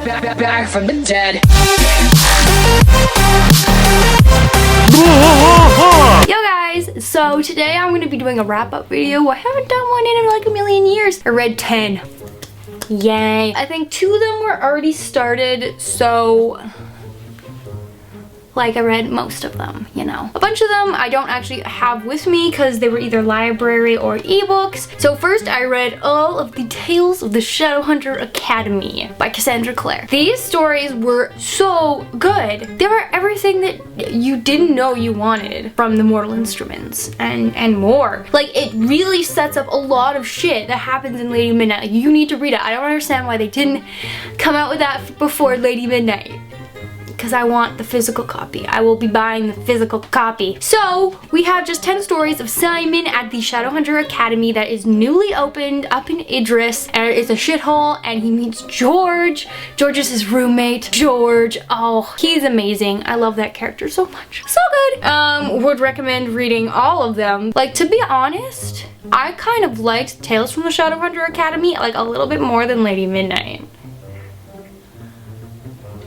back from the dead. Yo guys, so today I'm going to be doing a wrap-up video. I haven't done one in like a million years. I read 10. Yay. I think 2 of them were already started, so like I read most of them, you know. A bunch of them I don't actually have with me because they were either library or ebooks. So first I read all of the Tales of the Shadowhunter Academy by Cassandra Clare. These stories were so good. They were everything that you didn't know you wanted from the Mortal Instruments and more. Like, it really sets up a lot of shit that happens in Lady Midnight. You need to read it. I don't understand why they didn't come out with that before Lady Midnight. Because I want the physical copy. I will be buying the physical copy. So we have just 10 stories of Simon at the Shadowhunter Academy that is newly opened up in Idris, and it's a shithole, and he meets George. George is his roommate. George, oh, he's amazing. I love that character so much. So good. Would recommend reading all of them. Like, to be honest, I kind of liked Tales from the Shadowhunter Academy like a little bit more than Lady Midnight.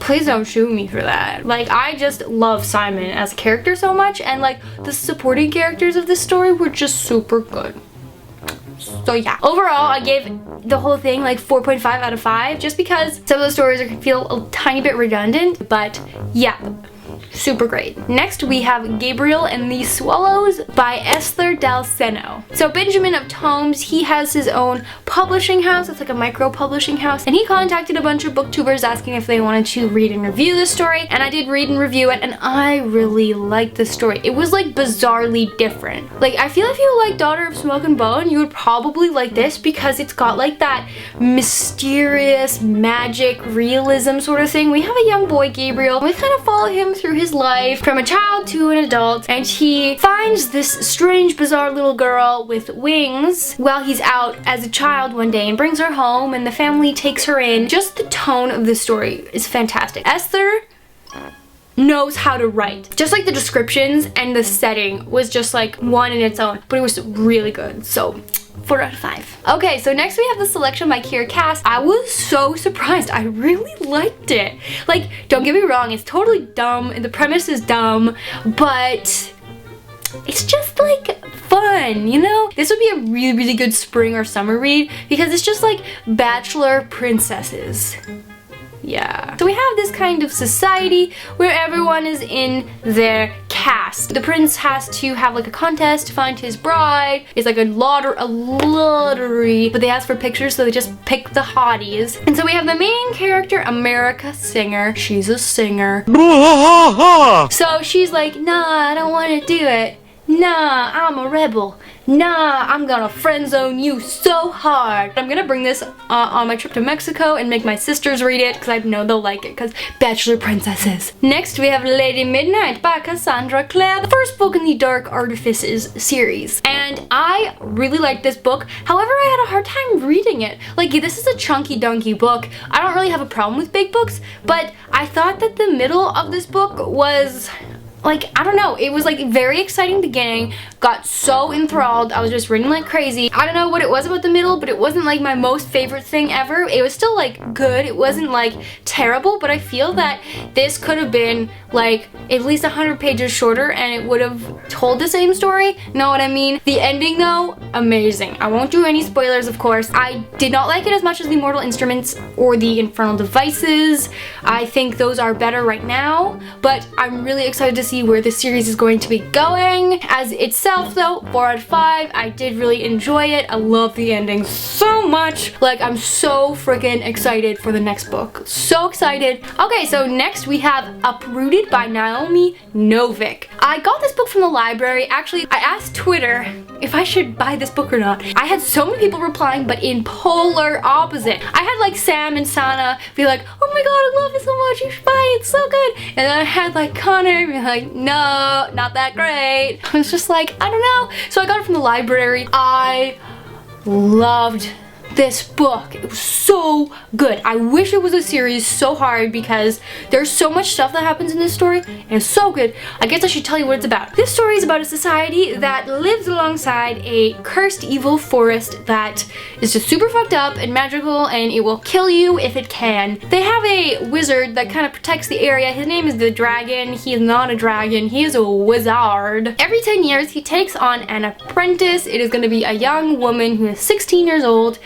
Please don't shoot me for that. Like, I just love Simon as a character so much, and like the supporting characters of this story were just super good. So yeah, overall I gave the whole thing like 4.5 out of 5 just because some of the stories feel a tiny bit redundant, but yeah, super great. Next we have Gabriel and the Swallows by Esther Del Seno. So Benjamin of Tomes, he has his own publishing house. It's like a micro publishing house, and he contacted a bunch of booktubers asking if they wanted to read and review this story, and I did read and review it, and I really liked the story. It was like bizarrely different. Like, I feel if you like Daughter of Smoke and Bone, you would probably like this because it's got like that mysterious magic realism sort of thing. We have a young boy, Gabriel. We kind of follow him through his life from a child to an adult, and he finds this strange, bizarre little girl with wings while he's out as a child one day and brings her home, and the family takes her in. Just the tone of the story is fantastic. Esther knows how to write. Just like the descriptions and the setting was just like one in its own, but it was really good. So 4 out of 5. Okay, so next we have the selection by Kira Cass. I was so surprised. I really liked it. Like, don't get me wrong, it's totally dumb and the premise is dumb, but it's just like fun, you know? This would be a really, really good spring or summer read because it's just like bachelor princesses. Yeah. So we have this kind of society where everyone is in their cast. The prince has to have like a contest to find his bride. It's like a lottery, but they ask for pictures, so they just pick the hotties. And so we have the main character, America Singer. She's a singer. So she's like, nah, I don't want to do it. Nah, I'm a rebel. Nah, I'm gonna friend zone you so hard. I'm gonna bring this on my trip to Mexico and make my sisters read it because I know they'll like it because bachelor princesses. Next we have Lady Midnight by Cassandra Clare, the first book in the Dark Artifices series. And I really liked this book. However, I had a hard time reading it. Like, this is a chunky donkey book. I don't really have a problem with big books, but I thought that the middle of this book was like, I don't know, it was like very exciting beginning, got so enthralled, I was just reading like crazy. I don't know what it was about the middle, but it wasn't like my most favorite thing ever. It was still like good, it wasn't like terrible, but I feel that this could have been like at least 100 pages shorter and it would have told the same story. Know what I mean? The ending though, amazing. I won't do any spoilers, of course. I did not like it as much as the Mortal Instruments or the Infernal Devices. I think those are better right now, but I'm really excited to see where this series is going to be going. As itself though, 4 out of 5. I did really enjoy it. I love the ending so much. Like, I'm so freaking excited for the next book. So excited. Okay, so next we have Uprooted by Naomi Novik. I got this book from the library. Actually, I asked Twitter if I should buy this book or not. I had so many people replying, but in polar opposite. I had like Sam and Sana be like, oh my god, I love it so much, you should buy it, it's so good. And then I had like Connor be like, no, not that great. I was just like, I don't know. So I got it from the library. I loved this book. It was so good. I wish it was a series so hard because there's so much stuff that happens in this story and it's so good. I guess I should tell you what it's about. This story is about a society that lives alongside a cursed evil forest that is just super fucked up and magical, and it will kill you if it can. They have a wizard that kind of protects the area. His name is the Dragon. He is not a dragon. He is a wizard. Every 10 years he takes on an apprentice. It is going to be a young woman who is 16 years old,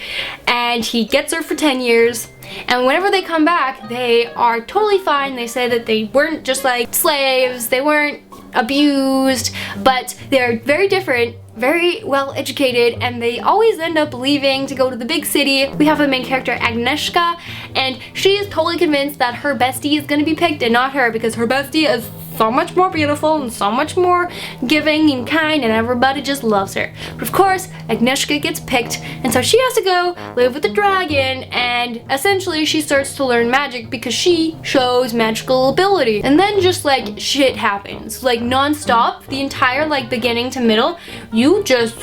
and he gets her for 10 years. And whenever they come back, they are totally fine. They say that they weren't just like slaves, they weren't abused, but they're very different, very well educated, and they always end up leaving to go to the big city. We have the main character Agnieszka, and she is totally convinced that her bestie is going to be picked and not her, because her bestie is so much more beautiful and so much more giving and kind, and everybody just loves her. But of course, Agnieszka gets picked, and so she has to go live with the dragon, and essentially she starts to learn magic because she shows magical ability. And then just like shit happens, like non-stop, the entire like beginning to middle, you just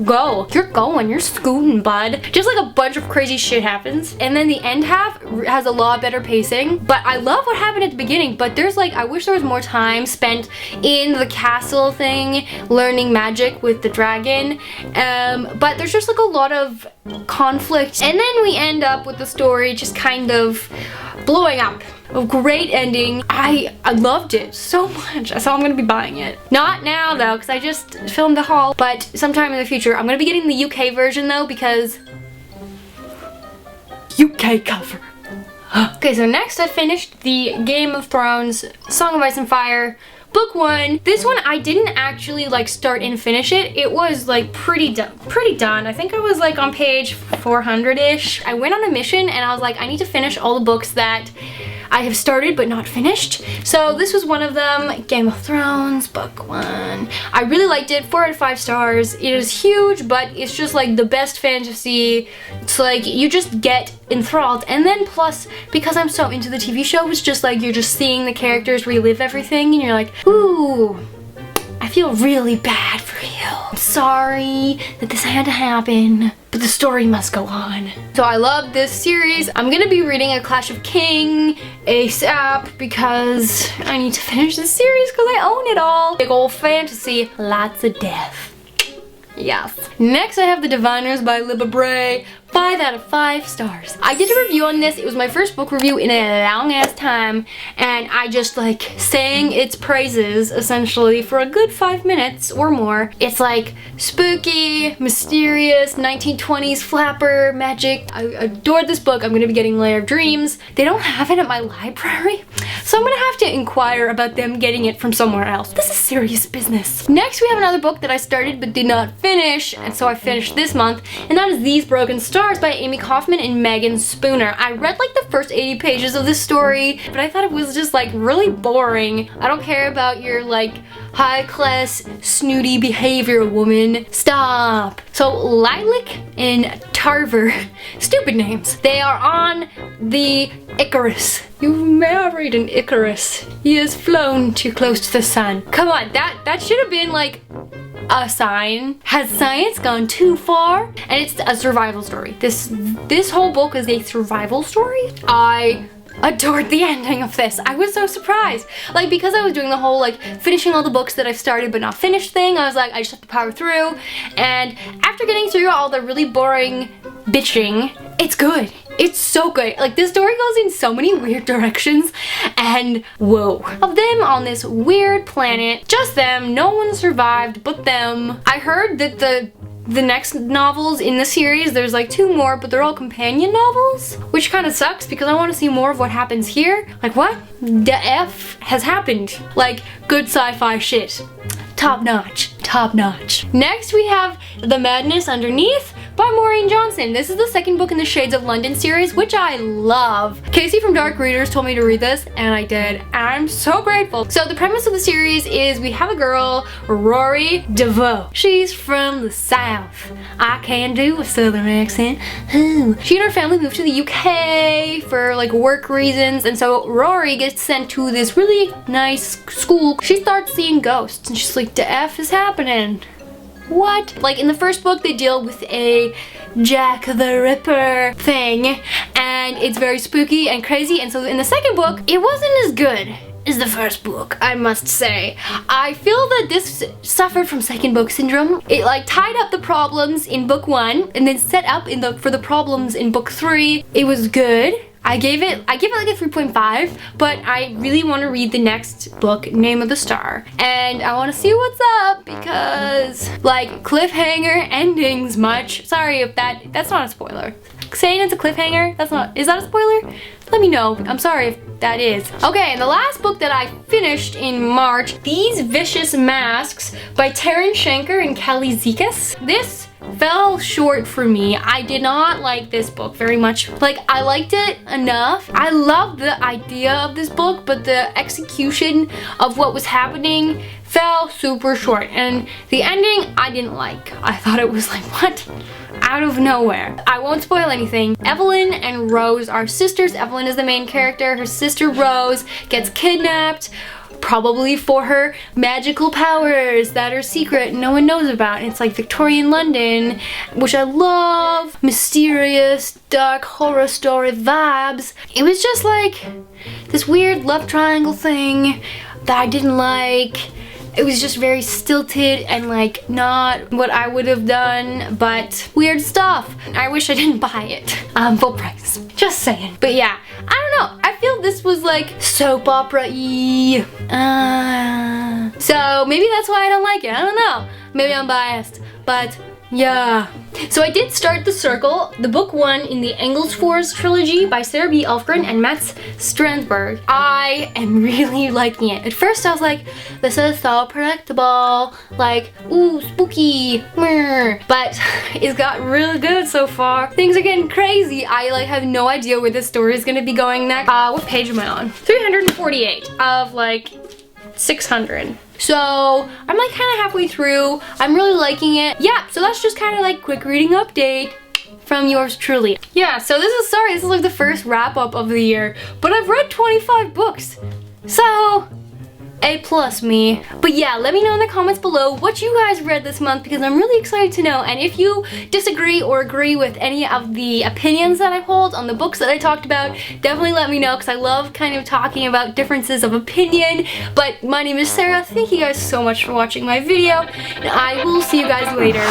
go. You're going, you're scooting, bud. Just like a bunch of crazy shit happens. And then the end half has a lot better pacing. But I love what happened at the beginning, but there's like, I wish there was more time spent in the castle thing, learning magic with the dragon. But there's just like a lot of conflict. And then we end up with the story just kind of blowing up. A great ending. I loved it so much, so I'm gonna be buying it. Not now though, because I just filmed a haul, but sometime in the future. I'm gonna be getting the UK version though, because UK cover. Okay, so next I finished the Game of Thrones Song of Ice and Fire book 1. This one I didn't actually like start and finish it. It was like pretty done. I think I was like on page 400-ish. I went on a mission and I was like, I need to finish all the books that I have started but not finished. So this was one of them, Game of Thrones, book 1. I really liked it, 4 out of 5 stars. It is huge, but it's just like the best fantasy. It's like you just get enthralled, and then plus because I'm so into the TV show, it's just like you're just seeing the characters relive everything, and you're like, ooh, I feel really bad for you. I'm sorry that this had to happen, but the story must go on. So I love this series. I'm gonna be reading A Clash of King ASAP because I need to finish this series because I own it all. Big old fantasy, lots of death. Yes. Next I have The Diviners by Libba Bray. 5 out of 5 stars. I did a review on this. It was my first book review in a long ass time, and I just like sang its praises essentially for a good 5 minutes or more. It's like spooky, mysterious, 1920s flapper magic. I adored this book. I'm gonna be getting Lair of Dreams. They don't have it at my library, so I'm gonna have to inquire about them getting it from somewhere else. This is serious business. Next we have another book that I started but did not finish, and so I finished this month, and that is These Broken Stars by Amy Kaufman and Megan Spooner. I read like the first 80 pages of this story, but I thought it was just like really boring. I don't care about your like high class snooty behavior, woman. Stop. So Lilac and Tarver, stupid names, they are on the Icarus. You married an Icarus. He has flown too close to the sun. Come on, that should have been like a sign. Has science gone too far? And it's a survival story. This whole book is a survival story. I adored the ending of this. I was so surprised. Like, because I was doing the whole like finishing all the books that I've started but not finished thing, I was like, I just have to power through. And after getting through all the really boring bitching, it's good. It's so good. Like, this story goes in so many weird directions, and whoa. Of them on this weird planet, just them, no one survived but them. I heard that the next novels in the series, there's like 2 more, but they're all companion novels, which kind of sucks because I want to see more of what happens here. Like, what the F has happened? Like, good sci-fi shit. Top notch, top notch. Next we have The Madness Underneath by Maureen Johnson. This is the second book in the Shades of London series, which I love. Casey from Dark Readers told me to read this, and I did, and I'm so grateful. So the premise of the series is we have a girl, Rory DeVoe. She's from the South. I can do a Southern accent. She and her family moved to the UK for like work reasons, and so Rory gets sent to this really nice school. She starts seeing ghosts, and she's like, the F is happening. what? Like in the first book, they deal with a Jack the Ripper thing, and it's very spooky and crazy, and so in the second book, it wasn't as good as the first book, I must say. I feel that this suffered from second book syndrome. It like tied up the problems in book 1 and then set up for the problems in book 3. It was good. I gave it like a 3.5, but I really want to read the next book, Name of the Star, and I want to see what's up because like cliffhanger endings much. Sorry if that's not a spoiler. Saying it's a cliffhanger, is that a spoiler? Let me know. I'm sorry if that is. Okay, and the last book that I finished in March, These Vicious Masks by Taryn Shanker and Kelly Zekas. This fell short for me. I did not like this book very much. Like, I liked it enough. I loved the idea of this book, but the execution of what was happening fell super short. And the ending, I didn't like. I thought it was like, what? Out of nowhere. I won't spoil anything. Evelyn and Rose are sisters. Evelyn is the main character. Her sister Rose gets kidnapped, probably for her magical powers that are secret and no one knows about. And it's like Victorian London, which I love. Mysterious, dark horror story vibes. It was just like this weird love triangle thing that I didn't like. It was just very stilted and like not what I would have done, but weird stuff. I wish I didn't buy it full price. Just saying. But yeah, I don't know. I feel this was like soap opera-y. So maybe that's why I don't like it. I don't know. Maybe I'm biased, but yeah. So I did start The Circle, the book 1 in the Engelsfors trilogy by Sarah B. Elfgren and Mats Strandberg. I am really liking it. At first I was like, this is so predictable, like, ooh, spooky, but it's got really good so far. Things are getting crazy. I like have no idea where this story is gonna be going next. What page am I on? 348 of like 600. So I'm like kind of halfway through. I'm really liking it. Yeah, so that's just kind of like quick reading update from yours truly. Yeah, so this is like the first wrap up of the year, but I've read 25 books. So A+ me. But yeah, let me know in the comments below what you guys read this month because I'm really excited to know. And if you disagree or agree with any of the opinions that I hold on the books that I talked about, definitely let me know because I love kind of talking about differences of opinion. But my name is Sarah. Thank you guys so much for watching my video, and I will see you guys later.